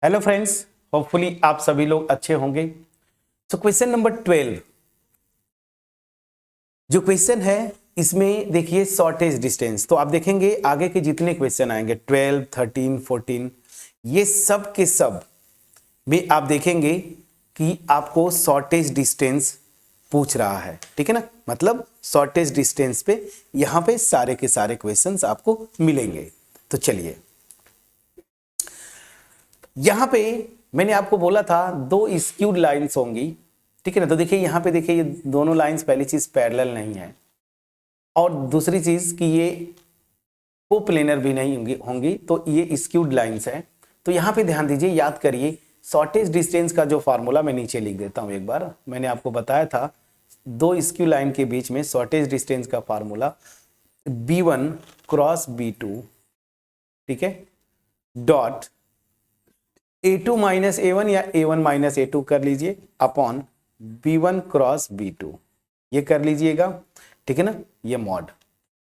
Hello friends, hopefully आप सभी लोग अच्छे होंगे। सो क्वेश्चन नंबर 12 जो क्वेश्चन है इसमें देखिए शॉर्टेज डिस्टेंस। तो आप देखेंगे आगे के जितने क्वेश्चन आएंगे 12, 13, 14 ये सब के सब में आप देखेंगे कि आपको शॉर्टेज डिस्टेंस पूछ रहा है। ठीक है ना, मतलब शॉर्टेज डिस्टेंस पे यहां पे सारे के सारे क्वेश्चंस आपको मिलेंगे। तो चलिए, यहां पे मैंने आपको बोला था दो स्क्यूड लाइंस होंगी। ठीक है ना, तो देखिए यहां पे देखिए ये दोनों लाइंस, पहली चीज पैरेलल नहीं है और दूसरी चीज कि ये कोप्लेनर भी नहीं होंगी, तो ये स्क्यूड लाइंस है। तो यहां पे ध्यान दीजिए, याद करिए शॉर्टेज डिस्टेंस का जो फार्मूला मैं नीचे लिख देता हूं। एक बार मैंने आपको बताया था दो स्क्यू लाइन के बीच में शॉर्टेज डिस्टेंस का फार्मूला B1 क्रॉस B2, ठीक है, डॉट A2 माइनस A1 या A1 माइनस A2 कर लीजिए अपॉन B1 क्रॉस B2, ये कर लीजिएगा। ठीक है ना, ये मॉड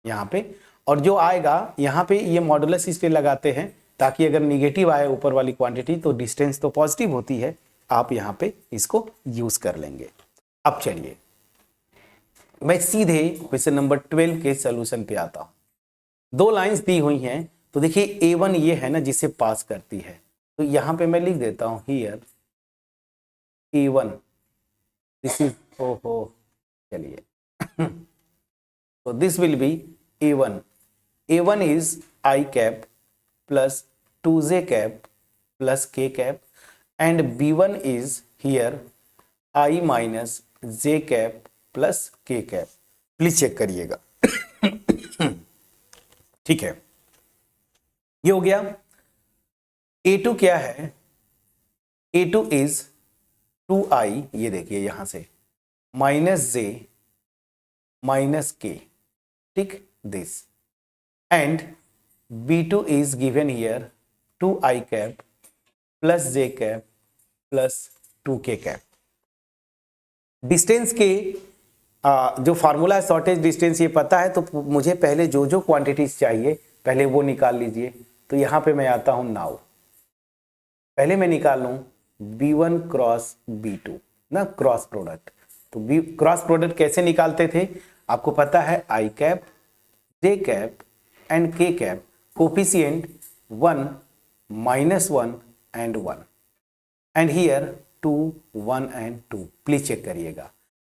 यहाँ पे, और जो आएगा यहाँ पे ये मॉडुलस इसलिए लगाते हैं ताकि अगर निगेटिव आए ऊपर वाली क्वांटिटी तो डिस्टेंस तो पॉजिटिव होती है, आप यहाँ पे इसको यूज कर लेंगे। अब चलिए मैं सीधे क्वेश्चन नंबर 12 के सोल्यूशन पे आता हूं। दो लाइंस दी हुई हैं, तो देखिए A1 ये है ना जिसे पास करती है, तो यहां पे मैं लिख देता हूं हियर A1, दिस इज ओहो चलिए तो this will be A1, A1 is I cap plus 2j cap plus k cap and B1 is here I minus j cap plus k cap. Please check करिएगा ठीक है, ये हो गया। A2 क्या है, A2 इज 2i, ये देखिए यहां से माइनस j माइनस k, ठीक, this and B2 is given here 2i cap plus j cap plus 2k cap. Distance के जो फार्मूला है शॉर्टेज डिस्टेंस ये पता है, तो मुझे पहले जो जो क्वांटिटीज चाहिए पहले वो निकाल लीजिए। तो यहां पे मैं आता हूं नाउ, पहले मैं निकाल लूं B1 क्रॉस B2 ना, क्रॉस प्रोडक्ट। तो क्रॉस प्रोडक्ट कैसे निकालते थे आपको पता है, I cap J cap and K cap, coefficient 1 minus 1 and 1 and here 2 1 and 2। Please check करिएगा।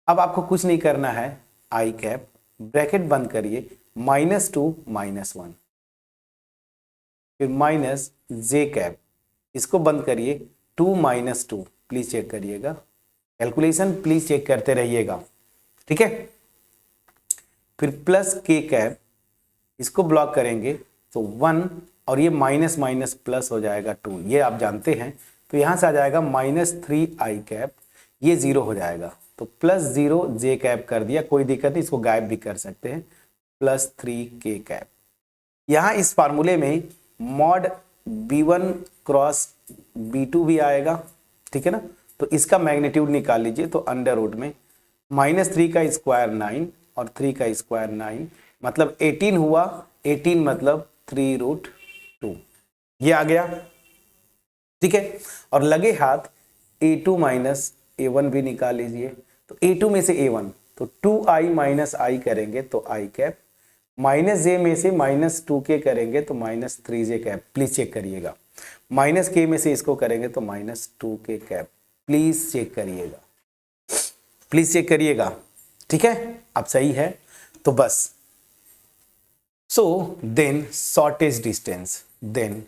अब आपको कुछ नहीं करना है, I कैप ब्रैकेट बंद करिए माइनस 2 माइनस 1, फिर माइनस J कैप, इसको बंद करिए 2 माइनस 2। प्लीज चेक करिएगा, कैलकुलेशन प्लीज चेक करते रहिएगा, ठीक है। फिर प्लस K कैप, इसको ब्लॉक करेंगे तो 1 और ये माइनस माइनस प्लस हो जाएगा 2, ये आप जानते हैं। तो यहां से आ जाएगा माइनस 3i कैप, ये 0 हो जाएगा, तो प्लस 0 J कैप कर दिया, कोई दिक्कत नहीं, इसको गायब भी कर सकते हैं, प्लस 3k कैप। यहां इस फार्मूले में मॉड B1 क्रॉस B2 भी आएगा, ठीक है ना। तो इसका मैग्नीट्यूड निकाल लीजिए, तो अंडर रूट में माइनस 3 का स्क्वायर 9 और 3 का स्क्वायर 9, मतलब 18 हुआ, 18 मतलब 3√2, ये आ गया, ठीक है। और लगे हाथ A2 माइनस A1 भी निकाल लीजिए। तो A2 में से A1, तो 2i माइनस i करेंगे तो I कैप, माइनस j में से माइनस 2k करेंगे तो minus 3j cap. Please check करिएगा, माइनस k में से इसको करेंगे तो minus 2k cap. Please check करिएगा, प्लीज चेक करिएगा, ठीक है। अब सही है तो बस, so then shortest distance, then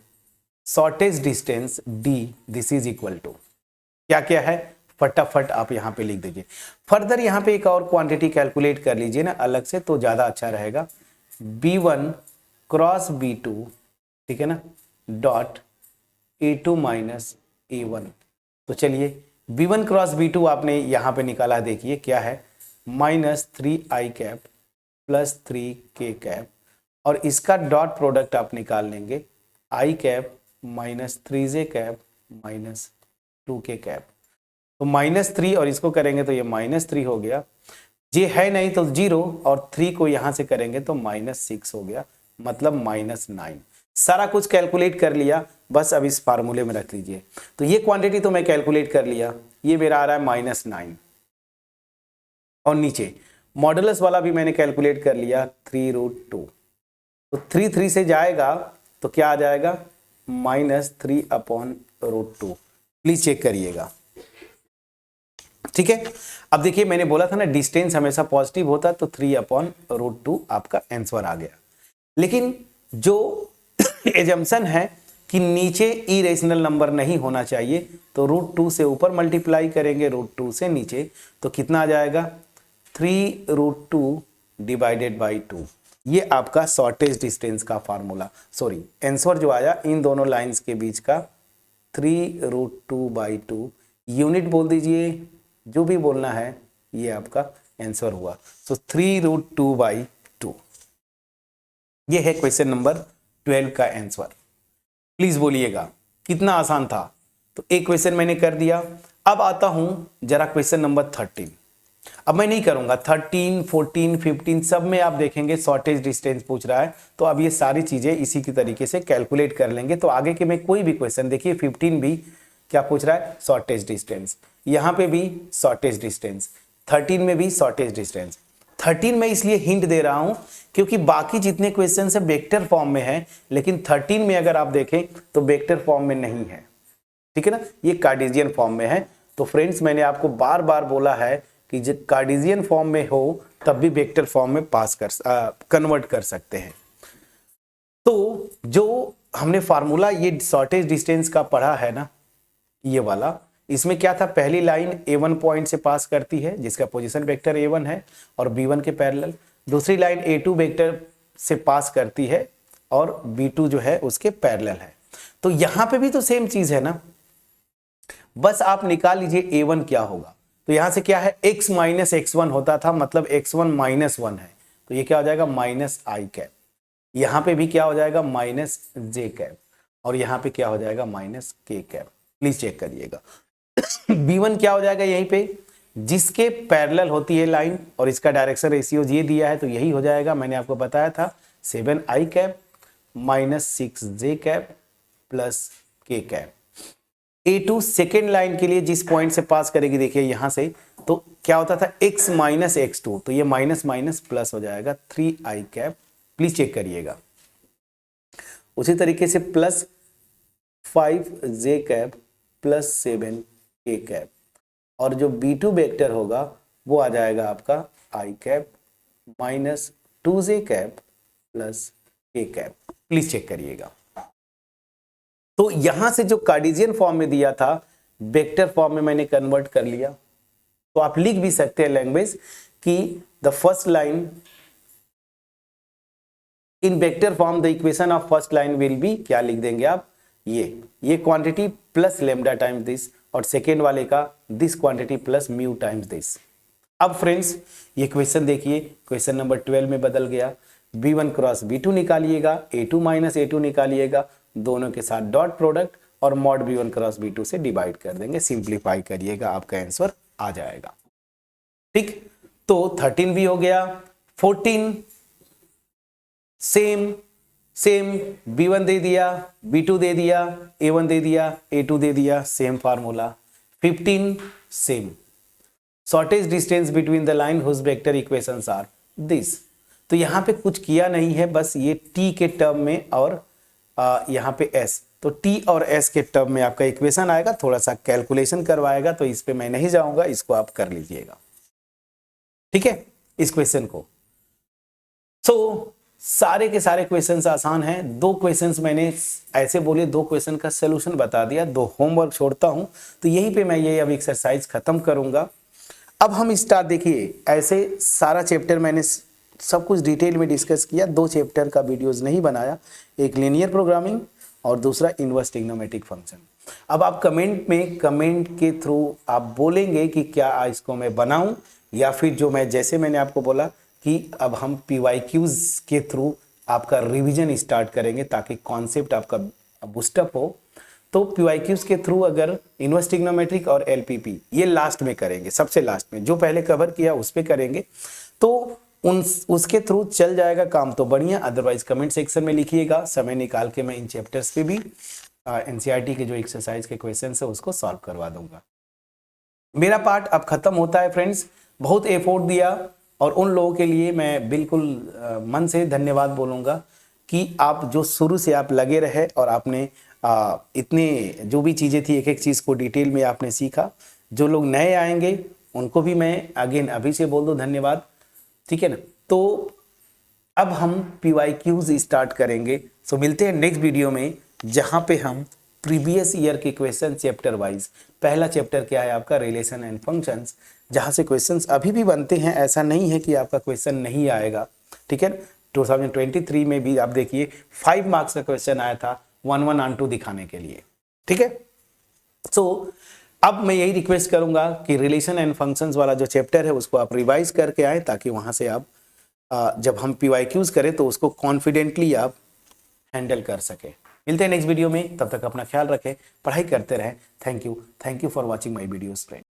shortest distance d, this is equal to क्या क्या है, फटाफट आप यहां पे लिख दीजिए। फर्दर यहां पे एक और क्वांटिटी कैलकुलेट कर लीजिए ना अलग से, तो ज्यादा अच्छा रहेगा। B1 क्रॉस B2, ठीक है ना, डॉट A2 माइनस A1। तो चलिए B1 क्रॉस B2 आपने यहां पे निकाला, देखिए क्या है, minus 3i cap plus 3k cap, और इसका डॉट प्रोडक्ट आप निकाल लेंगे, I cap minus 3j cap minus 2k cap. तो माइनस 3 और इसको करेंगे तो ये माइनस 3 हो गया, जे है नहीं तो 0 और 3 को यहां से करेंगे तो माइनस 6 हो गया, मतलब माइनस 9। सारा कुछ कैलकुलेट कर लिया, बस अब इस फार्मूले में रख लीजिए। तो ये क्वांटिटी तो मैं कैलकुलेट कर लिया, ये मेरा आ रहा है -9, और नीचे मॉडुलस वाला भी मैंने कैलकुलेट कर लिया 3√2। तो 3 से जाएगा तो क्या आ जाएगा, -3/√2। प्लीज चेक करिएगा, ठीक है। अब देखिए मैंने बोला था ना डिस्टेंस हमेशा पॉजिटिव होता, तो 3/√2 आपका आंसर आ गया। लेकिन जो एजम्पशन है कि नीचे इरेशनल नंबर नहीं होना चाहिए, तो √2 से ऊपर मल्टीप्लाई करेंगे √2 से नीचे, तो कितना आ जाएगा 3√2 डिवाइडेड बाई 2। ये आपका शॉर्टेज डिस्टेंस का फार्मूला, सॉरी आंसर जो आया इन दोनों लाइंस के बीच का 3√2/2। यूनिट बोल दीजिए, जो भी बोलना है, ये आपका आंसर हुआ। तो 3√2/2 ये है क्वेश्चन नंबर 12 का आंसर। प्लीज बोलिएगा कितना आसान था। तो एक क्वेश्चन मैंने कर दिया। अब आता हूं जरा क्वेश्चन नंबर 13। अब मैं नहीं करूंगा 13, 14, 15 सब में आप देखेंगे शॉर्टेज डिस्टेंस पूछ रहा है, तो अब ये सारी चीजें इसी की तरीके से कैलकुलेट कर लेंगे। तो आगे के में कोई भी क्वेश्चन देखिए 15 भी क्या पूछ रहा है, शॉर्टेज डिस्टेंस, यहां पे भी शॉर्टेज डिस्टेंस, 13 में भी शॉर्टेज डिस्टेंस। 13 में इसलिए हिंट दे रहा हूं क्योंकि बाकी जितने क्वेश्चन है वेक्टर फॉर्म में है, लेकिन 13 में अगर आप देखें तो वेक्टर फॉर्म में नहीं है, ठीक है ना, ये कार्टेशियन फॉर्म में है। तो फ्रेंड्स मैंने आपको बार बार बोला है कि जब कार्टेशियन फॉर्म में हो तब भी वेक्टर फॉर्म में कन्वर्ट कर सकते हैं। तो जो हमने फार्मूला ये शॉर्टेज डिस्टेंस का पढ़ा है ना, ये वाला, इसमें क्या था, पहली लाइन A1 पॉइंट से पास करती है जिसका पोजीशन वेक्टर A1 है और B1 के पैरेलल, दूसरी लाइन A2 वेक्टर से पास करती है और B2 जो है उसके पैरेलल है। तो यहां पे भी तो सेम चीज है ना, बस आप निकाल लीजिए A1 क्या होगा। तो यहां से क्या है, x माइनस x1 होता था, मतलब x1 -1 है, तो ये क्या हो जाएगा -i कैप। यहां पे भी क्या हो जाएगा -j कैप, और यहां पे क्या हो जाएगा -k कैप। प्लीज चेक करिएगा। B1 क्या हो जाएगा, यहीं पे जिसके पैरेलल होती है लाइन और इसका डायरेक्शन रेशियो ये दिया है, तो यही हो जाएगा, मैंने आपको बताया था 7i cap -6j cap +k cap. A2 second line के लिए जिस पॉइंट से पास करेगी, देखिए यहां से, तो क्या होता था x माइनस x2, तो ये माइनस माइनस प्लस हो जाएगा 3i कैप। प्लीज चेक करिएगा। उसी तरीके से +5j कैप +7k कैप, और जो B2 वेक्टर होगा वो आ जाएगा आपका i cap -2j cap +k cap. Please check करिएगा। तो यहां से जो कार्टेशियन फॉर्म में दिया था वेक्टर फॉर्म में मैंने कन्वर्ट कर लिया। तो आप लिख भी सकते हैं लैंग्वेज कि the first line in vector form the equation of first line will be, क्या लिख देंगे आप, ये quantity plus lambda times this, और सेकेंड वाले का this quantity plus mu times this. अब फ्रेंड्स ये क्वेश्चन देखिए, क्वेश्चन नंबर 12 में बदल गया। B1 cross B2 निकालिएगा, A2 minus A2 निकालिएगा, दोनों के साथ डॉट प्रोडक्ट और मॉड B1 क्रॉस B2 से डिवाइड कर देंगे, सिंप्लीफाई करिएगा, आपका आंसर आ जाएगा। ठीक, तो 13 भी हो गया। 14 सेम B1 दे दिया, B2 दे दिया, A1 दे दिया, A2 दे दिया, same formula. 15 same shortest distance between the line whose vector equations are this. तो यहां पे कुछ किया नहीं है, बस ये t के टर्म में और यहाँ पे s, तो t और s के टर्म में आपका इक्वेशन आएगा, थोड़ा सा कैलकुलेशन करवाएगा, तो इस पे मैं नहीं जाऊंगा, इसको आप कर लीजिएगा, ठीक है, इस क्वेश्चन को। तो सारे के सारे क्वेश्चंस आसान हैं। 2 क्वेश्चंस मैंने ऐसे बोले, 2 क्वेश्चन का सोल्यूशन बता दिया, 2 होमवर्क छोड़ता हूं, तो यहीं पे मैं ये अब एक्सरसाइज खत्म करूंगा। अब हम स्टार्ट, देखिए ऐसे सारा चैप्टर मैंने सब कुछ डिटेल में डिस्कस किया, 2 चैप्टर का वीडियोस नहीं बनाया, एक लीनियर प्रोग्रामिंग और दूसरा इनवर्स ट्रिग्नोमेट्रिक फंक्शन। अब आप कमेंट के थ्रू आप बोलेंगे कि क्या इसको मैं बनाऊं, या फिर जो मैं जैसे मैंने आपको बोला कि अब हम PYQs के थ्रू आपका रिवीजन स्टार्ट करेंगे ताकि कॉन्सेप्ट आपका बूस्टअप हो। तो PYQs के थ्रू अगर इनवर्स ट्रिग्नोमेट्रिक और LPP ये लास्ट में करेंगे, सबसे लास्ट में, जो पहले कवर किया उस पे करेंगे, तो उसके थ्रू चल जाएगा काम तो बढ़िया, अदरवाइज कमेंट सेक्शन में लिखिएगा, समय निकाल के मैं इन चैप्टर्स पे भी एनसीईआरटी के जो एक्सरसाइज के क्वेश्चन है उसको सॉल्व करवा दूंगा। मेरा पार्ट अब खत्म होता है फ्रेंड्स। बहुत एफोर्ट दिया और उन लोगों के लिए मैं बिल्कुल मन से धन्यवाद बोलूँगा कि आप जो शुरू से आप लगे रहे और आपने इतने जो भी चीज़ें थी एक एक चीज़ को डिटेल में आपने सीखा। जो लोग नए आएंगे उनको भी मैं अगेन अभी से बोल दूँ धन्यवाद, ठीक है ना। तो अब हम PYQs स्टार्ट करेंगे। सो मिलते हैं नेक्स्ट वीडियो में जहाँ पे हम प्रीवियस ईयर के क्वेश्चन चैप्टर वाइज, पहला चैप्टर क्या है आपका रिलेशन एंड फंक्शंस, जहाँ से क्वेश्चंस अभी भी बनते हैं, ऐसा नहीं है कि आपका क्वेश्चन नहीं आएगा, ठीक है। 2023 में भी आप देखिए 5 मार्क्स का क्वेश्चन आया था 1 1 2 दिखाने के लिए, ठीक है। सो अब मैं यही रिक्वेस्ट करूंगा कि रिलेशन एंड फंक्शंस वाला जो चैप्टर है उसको आप रिवाइज करके आए, ताकि वहां से आप जब हम PYQs करें तो उसको कॉन्फिडेंटली आप हैंडल कर सके। मिलते हैं नेक्स्ट वीडियो में, तब तक अपना ख्याल रखें, पढ़ाई करते रहें। Thank you for watching my videos friend.